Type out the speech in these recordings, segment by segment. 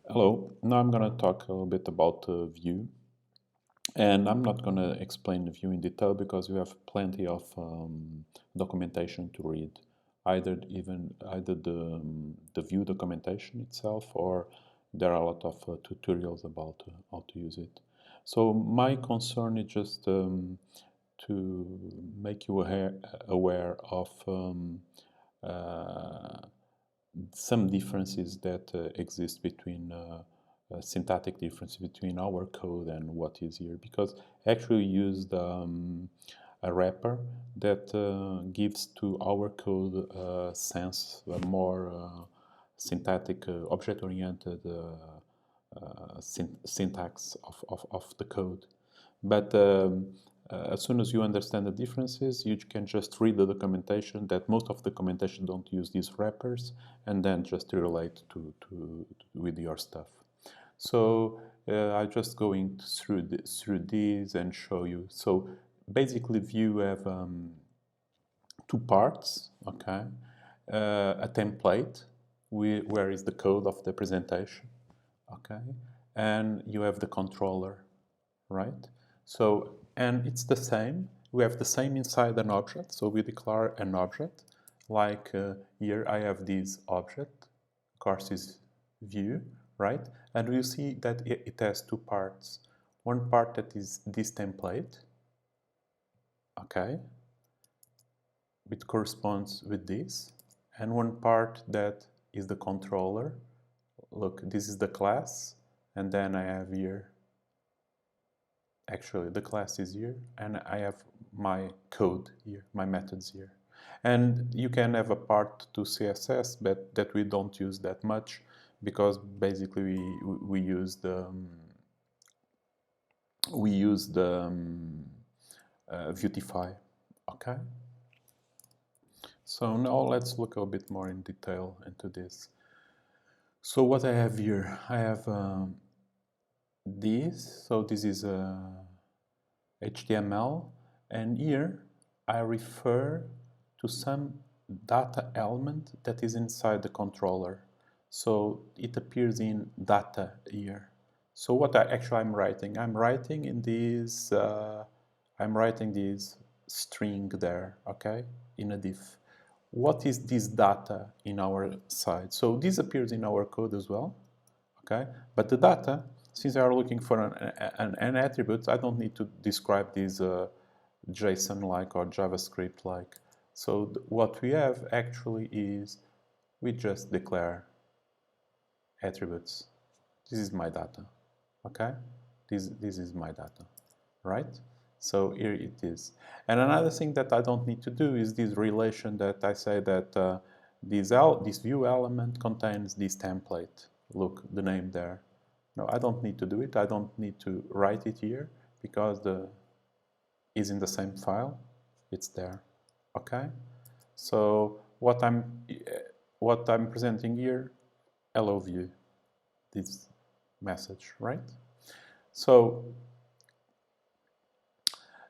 Hello, now I'm going to talk a little bit about Vue, and I'm not going to explain the Vue in detail because we have plenty of documentation to read, either the Vue documentation itself, or there are a lot of tutorials about how to use it. So my concern is just to make you aware of uh, some differences that exist between syntactic difference between our code and what is here, because actually we used a wrapper that gives to our code a sense, a more syntactic, object-oriented syntax of the code. But as soon as you understand the differences, you can just read the documentation, that most of the documentation don't use these wrappers, and then just relate with your stuff. So I'm just going through these and show you. So basically Vue have two parts, okay? A template, where is the code of the presentation, okay? And you have the controller, right? So, and it's the same. We have the same inside an object. So we declare an object. Like here I have this object, courses view, right? And we see that it has two parts. One part that is this template, okay, which corresponds with this, and one part that is the controller. Look, this is the class, and then I have here, actually the class is here, and I have my code here, my methods here. And you can have a part to CSS, but that we don't use that much, because basically we use the Vuetify, okay? So now let's look a bit more in detail into this. So what I have here, I have this. So this is HTML, and here I refer to some data element that is inside the controller. So it appears in data here. So what I'm writing in this, I'm writing this string there, okay, in a div. What is this data in our side? So this appears in our code as well, okay? But the data, since I are looking for an attribute, I don't need to describe this JSON-like or JavaScript-like. So what we have actually is we just declare attributes. This is my data, okay? This is my data, right? So here it is. And another thing that I don't need to do is this relation that I say that this view element contains this template. Look, the name there. No, I don't need to do it. I don't need to write it here because the is in the same file. It's there. Okay. So what I'm presenting here, hello Vue, this message, right? So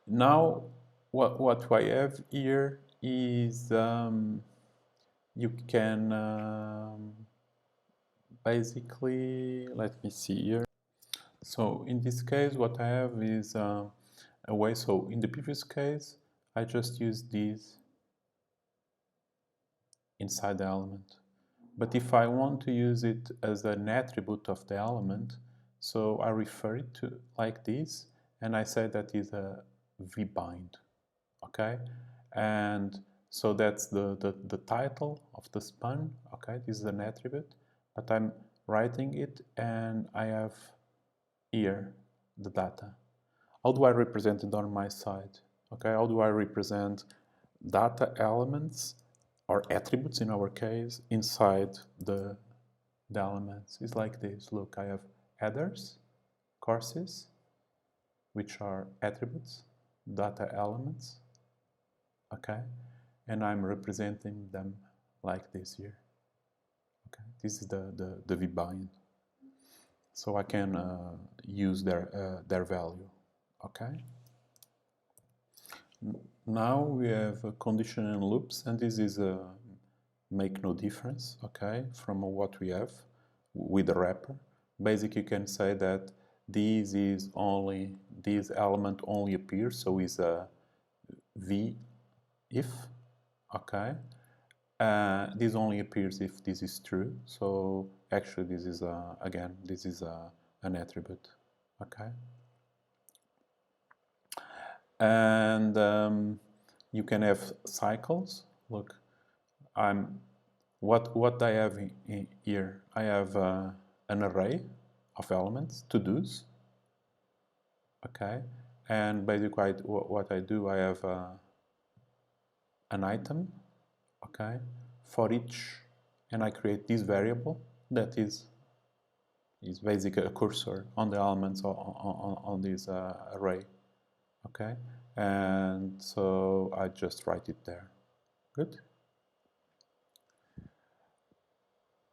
now what I have here is you can basically, let me see here. So in this case, what I have is a way. So in the previous case, I just used these inside the element. But if I want to use it as an attribute of the element, so I refer it to like this, and I say that is a vbind, okay? And so that's the title of the span, okay? This is an attribute, but I'm writing it, and I have here the data. How do I represent it on my side? Okay, how do I represent data elements or attributes in our case inside the elements? It's like this. Look, I have headers, courses, which are attributes, data elements, okay, and I'm representing them like this here. Okay, this is the vbind. So I can use their value, okay? Now we have conditional loops, and this is make no difference, okay, from what we have with the wrapper. basically you can say that this element only appears, so is a v if, okay. This only appears if this is true. So actually this is again this is an attribute, okay. And you can have cycles. Look, what I have here. I have an array of elements, to-dos, okay. And basically what I do, I have an item, okay, for each, and I create this variable that is basically a cursor on the elements on this array, okay. And so I just write it there. Good.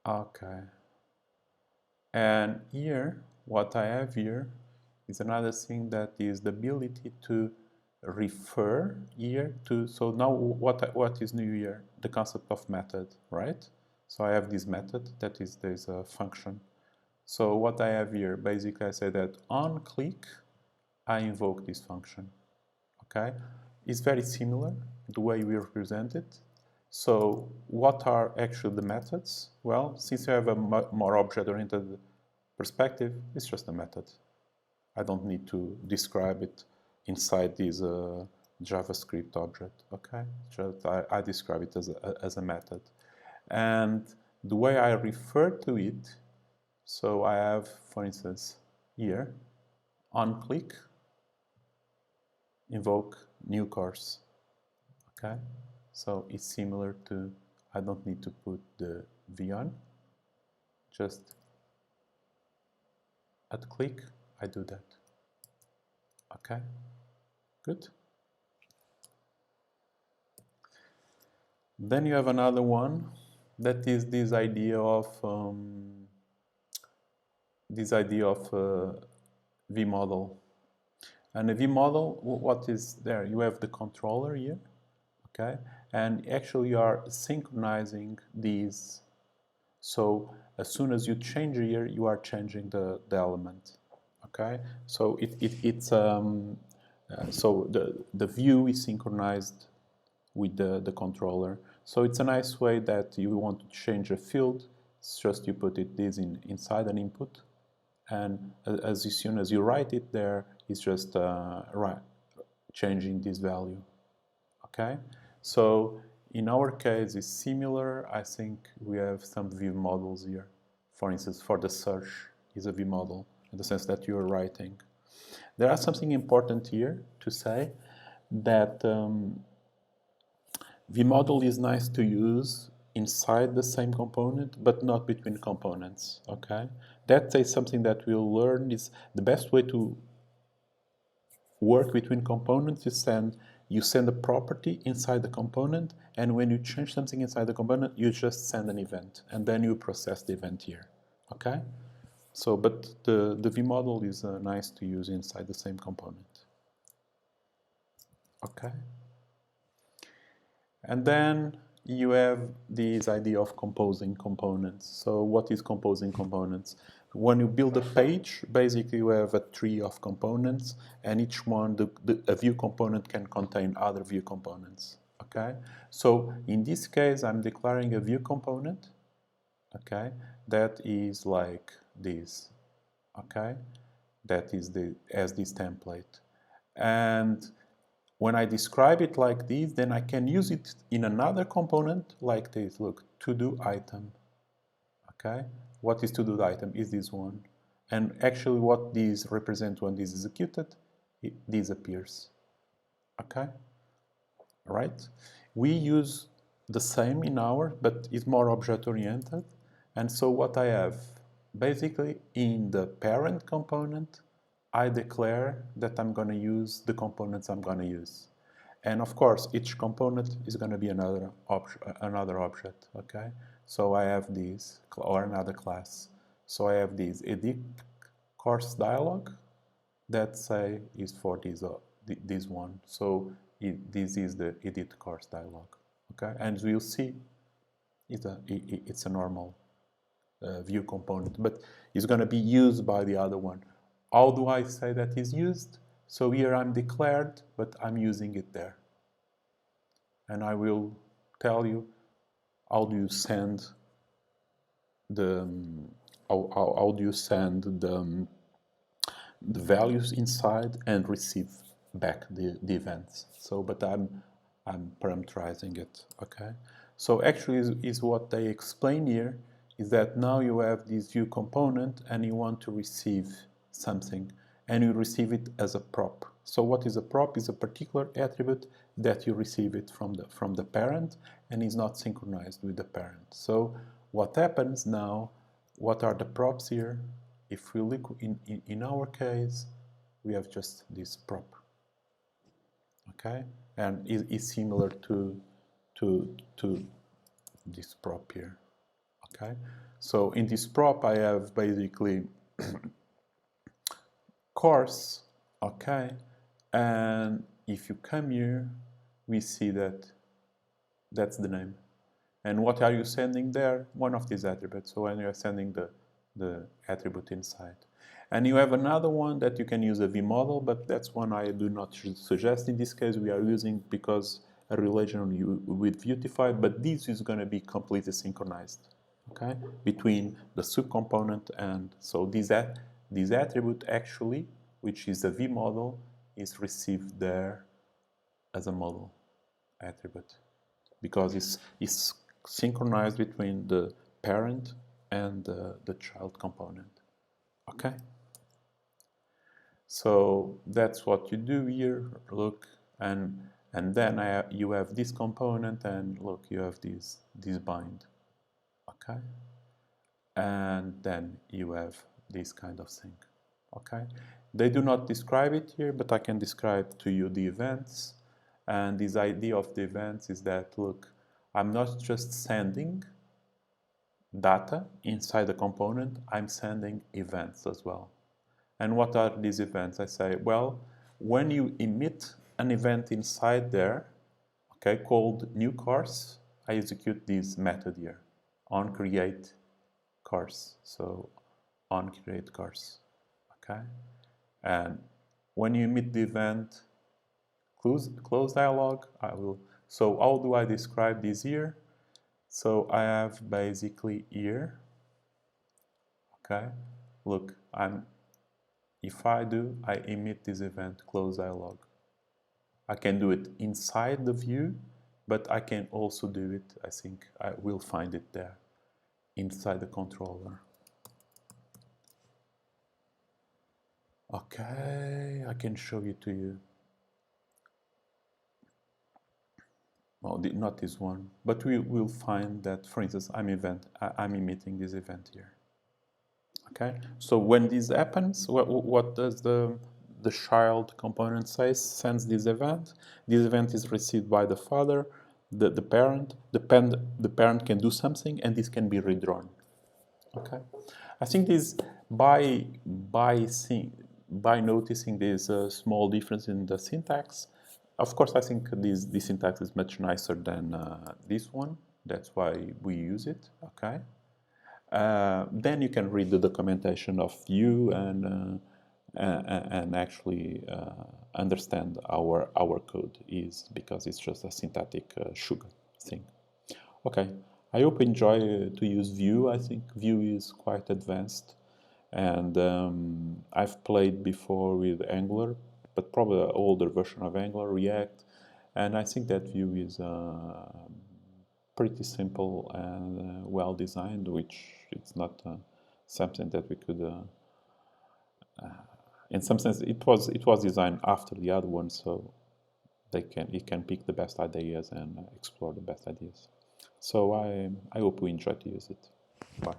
Okay. And here, what I have here is another thing, that is the ability to refer here to. So now what is new here? The concept of method, right? So I have this method that is, there's a function. So what I have here, basically I say that on click, I invoke this function, okay? It's very similar, the way we represent it. So what are actually the methods? Well, since you have a more object-oriented perspective, it's just a method. I don't need to describe it inside this JavaScript object, okay? Just I describe it as a method. And the way I refer to it, so I have, for instance, here, on click, invoke new course, okay? So it's similar to, I don't need to put the V on, just at click, I do that, okay? Good. Then you have another one, that is this idea of V model. And a V model, what is there? You have the controller here, okay? And actually you are synchronizing these. So as soon as you change here, you are changing the element, okay? So so the view is synchronized with the controller. So it's a nice way that you want to change a field. It's just you put this inside an input, and as soon as you write it there, it's just changing this value, okay? So in our case, it's similar. I think we have some Vue models here. For instance, for the search is a Vue model in the sense that you're writing. There are something important here to say, that Vue model is nice to use inside the same component, but not between components, okay? That is something that we'll learn. Is the best way to work between components is you send a property inside the component, and when you change something inside the component, you just send an event, and then you process the event here, okay? So, but the Vue model is nice to use inside the same component, okay? And then you have this idea of composing components. So what is composing components? When you build a page, basically you have a tree of components, and each one, a Vue component can contain other Vue components, okay? So in this case, I'm declaring a Vue component, okay, that is like this, okay? That is as this template. And when I describe it like this, then I can use it in another component like this. Look, to-do item, okay? What is to-do item is this one. And actually what this represents when this is executed, it disappears, okay? Right? We use the same in ours, but it's more object-oriented. And so what I have, basically in the parent component, I declare that I'm going to use the components I'm going to use. And of course, each component is going to be another object, okay? So I have this, or another class. So I have this edit course dialog that say is for this one. So this is the edit course dialog, okay? And we'll see it's a normal Vue component, but it's going to be used by the other one. How do I say that is used? So here I'm declared, but I'm using it there. And I will tell you how do you send the how do you send the values inside and receive back the events. So, but I'm parameterizing it. Okay. So actually, is what they explain here is that now you have this Vue component and you want to receive something, and you receive it as a prop. So what is a prop? Is a particular attribute that you receive it from the parent and is not synchronized with the parent. So what happens now? What are the props here? If we look in our case, we have just this prop. Okay, and it is similar to this prop here. Okay, so in this prop I have basically course. Okay, and if you come here, we see that that's the name. And what are you sending there? One of these attributes. So when you are sending the attribute inside. And you have another one that you can use a Vue model, but that's one I do not suggest. In this case, we are using because a relation with Vuetified, but this is going to be completely synchronized, okay, between the subcomponent and so this attribute actually, which is a Vue model, is received there as a model attribute because it's synchronized between the parent and the child component. Okay. So that's what you do here. Look, and then you have this component, and look, you have this bind. Okay. And then you have this kind of thing. Okay. They do not describe it here, but I can describe to you the events. And this idea of the events is that, look, I'm not just sending data inside the component, I'm sending events as well. And what are these events? I say, well, when you emit an event inside there, okay, called new course, I execute this method here, on create course. So on create course, okay? And when you emit the event, close dialog, I will. So how do I describe this here? So I have basically here, okay, look, if I emit this event, close dialog. I can do it inside the view, but I can also do it, I think I will find it there, inside the controller. Okay, I can show it to you. Well, not this one, but we will find that, for instance, I'm emitting this event here. Okay, so when this happens, what does the child component say? Sends this event. This event is received by the father, the parent. The parent can do something, and this can be redrawn. Okay, I think this by noticing this small difference in the syntax. Of course, I think this syntax is much nicer than this one. That's why we use it. Okay. Then you can read the documentation of Vue and actually understand our code is because it's just a syntactic sugar thing. Okay, I hope you enjoy to use Vue. I think Vue is quite advanced, and I've played before with Angular, but probably an older version of Angular, React, and I think that Vue is pretty simple and well designed, which it's not something that we could. In some sense, it was designed after the other one, so it can pick the best ideas and explore the best ideas. So I hope we enjoy to use it. Bye.